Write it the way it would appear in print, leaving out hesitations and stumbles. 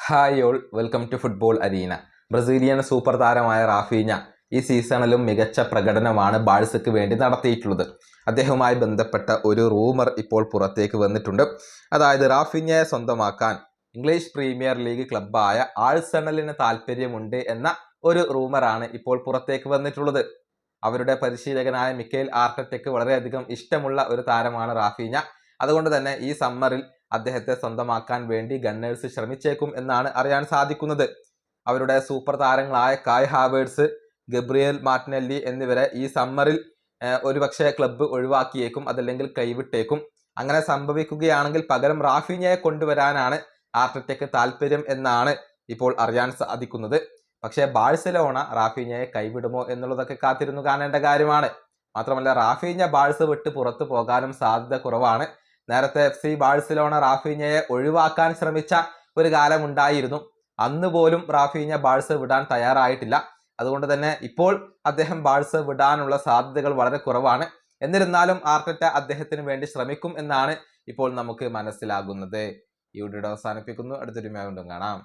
Hi all, welcome to football arena. Brazilian super താരമായ Raphinha ഈ സീസണിലും മികച്ച പ്രകടനമാണ് ബാഴ്സയ്ക്ക് വേണ്ടി നടത്തിയിട്ടുള്ളത്. അദ്ദേഹവുമായി ബന്ധപ്പെട്ട ഒരു റൂമർ ഇപ്പോൾ പുറത്തേക്ക് വന്നിട്ടുണ്ട്. അതായത് റാഫീഞ്ഞയെ സ്വന്തമാക്കാൻ ഇംഗ്ലീഷ് പ്രീമിയർ ലീഗ് ക്ലബ്ബായ ആഴ്സണലിന് താല്പര്യമുണ്ട് എന്ന ഒരു റൂമറാണ് ഇപ്പോൾ പുറത്തേക്ക് വന്നിട്ടുള്ളത്. അവരുടെ പരിശീലകനായ മിക്കേൽ ആർട്ടറ്റയ്ക്ക് വളരെയധികം ഇഷ്ടമുള്ള ഒരു താരമാണ് റാഫീഞ്ഞ. അതുകൊണ്ട് തന്നെ ഈ സമ്മറിൽ അദ്ദേഹത്തെ സ്വന്തമാക്കാൻ വേണ്ടി ഗണ്ണേഴ്സ് ശ്രമിച്ചേക്കും എന്നാണ് അറിയാൻ സാധിക്കുന്നത്. അവരുടെ സൂപ്പർ താരങ്ങളായ കായ് ഹാവേർട്സ്, ഗബ്രിയേൽ മാർട്ടിനെല്ലി എന്നിവരെ ഈ സമ്മറിൽ ഒരുപക്ഷെ ക്ലബ്ബ് ഒഴിവാക്കിയേക്കും, അതല്ലെങ്കിൽ കൈവിട്ടേക്കും. അങ്ങനെ സംഭവിക്കുകയാണെങ്കിൽ പകരം റാഫീഞ്ഞയെ കൊണ്ടുവരാനാണ് ആർട്ടറ്റയ്ക്ക് താല്പര്യം എന്നാണ് ഇപ്പോൾ അറിയാൻ സാധിക്കുന്നത്. പക്ഷേ ബാഴ്സലോണ റാഫീഞ്ഞയെ കൈവിടുമോ എന്നുള്ളതൊക്കെ കാത്തിരുന്നു കാണേണ്ട കാര്യമാണ്. മാത്രമല്ല റാഫീഞ്ഞ ബാഴ്സ വിട്ട് പുറത്തു പോകാനും സാധ്യത കുറവാണ്. നേരത്തെ FC ബാഴ്സലോണ റാഫീഞ്ഞയെ ഒഴിവാക്കാൻ ശ്രമിച്ച ഒരു കാലം ഉണ്ടായിരുന്നു. അന്ന് പോലും റാഫീഞ്ഞ ബാഴ്സ വിടാൻ തയ്യാറായിട്ടില്ല. അതുകൊണ്ട് തന്നെ ഇപ്പോൾ അദ്ദേഹം ബാഴ്സ വിടാനുള്ള സാധ്യതകൾ വളരെ കുറവാണ്. എന്നിരുന്നാലും ആർട്ടറ്റ അദ്ദേഹത്തിന് വേണ്ടി ശ്രമിക്കും എന്നാണ് ഇപ്പോൾ നമുക്ക് മനസ്സിലാകുന്നത്. ഈ വീഡിയോ അവസാനിപ്പിക്കുന്നു. അടുത്തൊരു വീണ്ടും കാണാം.